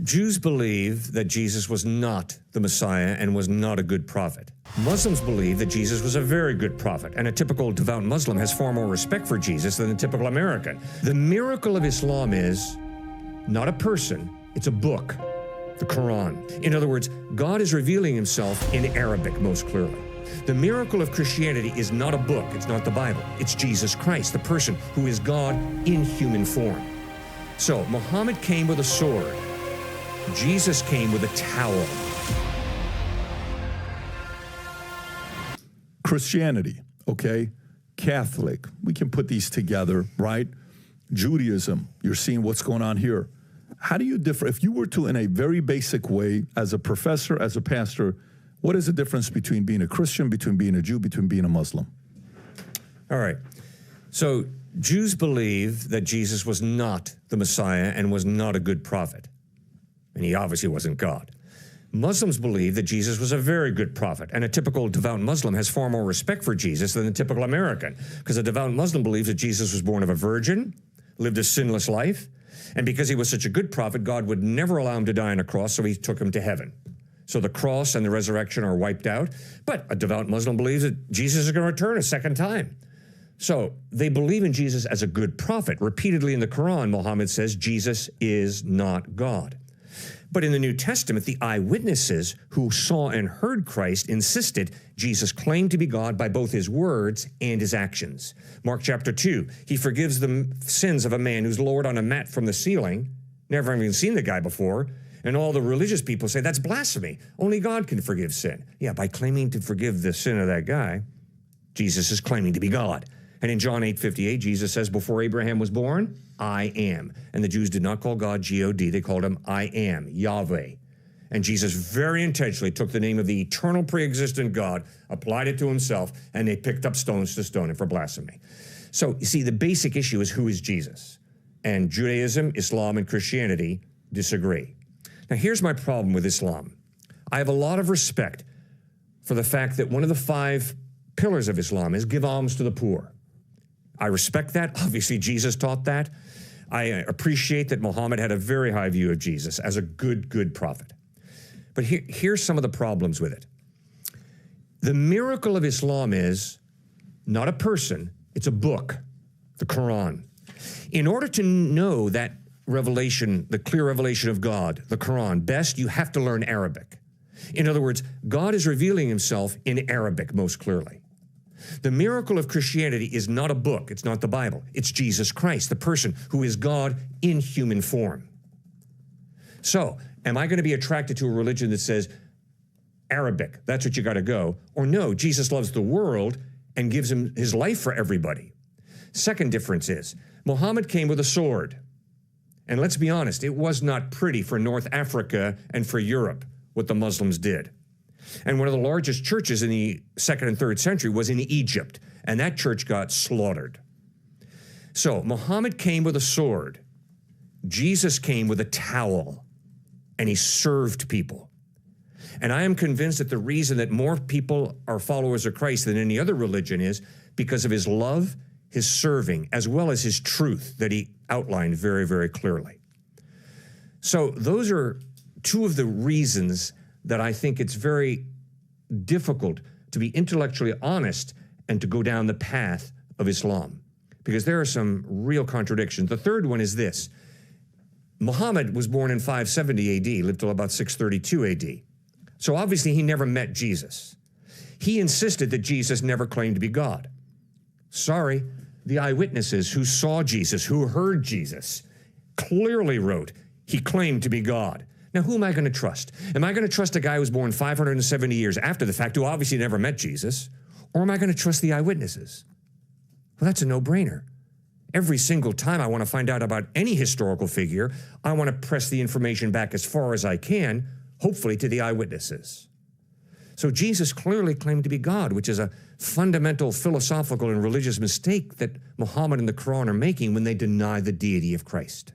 Jews believe that Jesus was not the Messiah and was not a good prophet. Muslims believe that Jesus was a very good prophet, and a typical devout Muslim has far more respect for Jesus than a typical American. The miracle of Islam is not a person, it's a book, the Quran. In other words, God is revealing himself in Arabic most clearly. The miracle of Christianity is not a book, it's not the Bible, it's Jesus Christ, the person who is God in human form. So, Muhammad came with a sword. Jesus came with a towel. Christianity, okay? Catholic, we can put these together, right? Judaism, you're seeing what's going on here. How do you differ? If you were to, in a very basic way, as a professor, as a pastor, what is the difference between being a Christian, between being a Jew, between being a Muslim? All right. So Jews believe that Jesus was not the Messiah and was not a good prophet. And he obviously wasn't God. Muslims believe that Jesus was a very good prophet, and a typical devout Muslim has far more respect for Jesus than a typical American, because a devout Muslim believes that Jesus was born of a virgin, lived a sinless life, and because he was such a good prophet, God would never allow him to die on a cross, so he took him to heaven. So the cross and the resurrection are wiped out, but a devout Muslim believes that Jesus is going to return a second time. So they believe in Jesus as a good prophet. Repeatedly in the Quran, Muhammad says Jesus is not God. But in the New Testament, the eyewitnesses who saw and heard Christ insisted Jesus claimed to be God by both his words and his actions. Mark chapter 2, he forgives the sins of a man who's lowered on a mat from the ceiling, never even seen the guy before, and all the religious people say, that's blasphemy. Only God can forgive sin. Yeah, by claiming to forgive the sin of that guy, Jesus is claiming to be God. And in John 8:58, Jesus says, before Abraham was born, I am. And the Jews did not call God G-O-D, they called him I am, Yahweh. And Jesus very intentionally took the name of the eternal pre-existent God, applied it to himself, and they picked up stones to stone him for blasphemy. So, you see, the basic issue is who is Jesus? And Judaism, Islam, and Christianity disagree. Now, here's my problem with Islam. I have a lot of respect for the fact that one of the 5 pillars of Islam is give alms to the poor. I respect that. Obviously, Jesus taught that. I appreciate that Muhammad had a very high view of Jesus as a good prophet. But here's some of the problems with it. The miracle of Islam is not a person, it's a book, the Quran. In order to know that revelation, the clear revelation of God, the Quran, best, you have to learn Arabic. In other words, God is revealing himself in Arabic most clearly. The miracle of Christianity is not a book, it's not the Bible, it's Jesus Christ, the person who is God in human form. So, am I going to be attracted to a religion that says, Arabic, that's what you got to go? Or no, Jesus loves the world and gives him his life for everybody. Second difference is, Muhammad came with a sword. And let's be honest, it was not pretty for North Africa and for Europe, what the Muslims did. And one of the largest churches in the 2nd and 3rd century was in Egypt, and that church got slaughtered. So Muhammad came with a sword. Jesus came with a towel, and he served people. And I am convinced that the reason that more people are followers of Christ than any other religion is because of his love, his serving, as well as his truth that he outlined very, very clearly. So those are 2 of the reasons that I think it's very difficult to be intellectually honest and to go down the path of Islam, because there are some real contradictions. The third one is this. Muhammad was born in 570 AD, lived till about 632 AD. So obviously he never met Jesus. He insisted that Jesus never claimed to be God. Sorry, the eyewitnesses who saw Jesus, who heard Jesus, clearly wrote he claimed to be God. Now, who am I going to trust? Am I going to trust a guy who was born 570 years after the fact, who obviously never met Jesus? Or am I going to trust the eyewitnesses? Well, that's a no-brainer. Every single time I want to find out about any historical figure, I want to press the information back as far as I can, hopefully to the eyewitnesses. So Jesus clearly claimed to be God, which is a fundamental philosophical and religious mistake that Muhammad and the Quran are making when they deny the deity of Christ.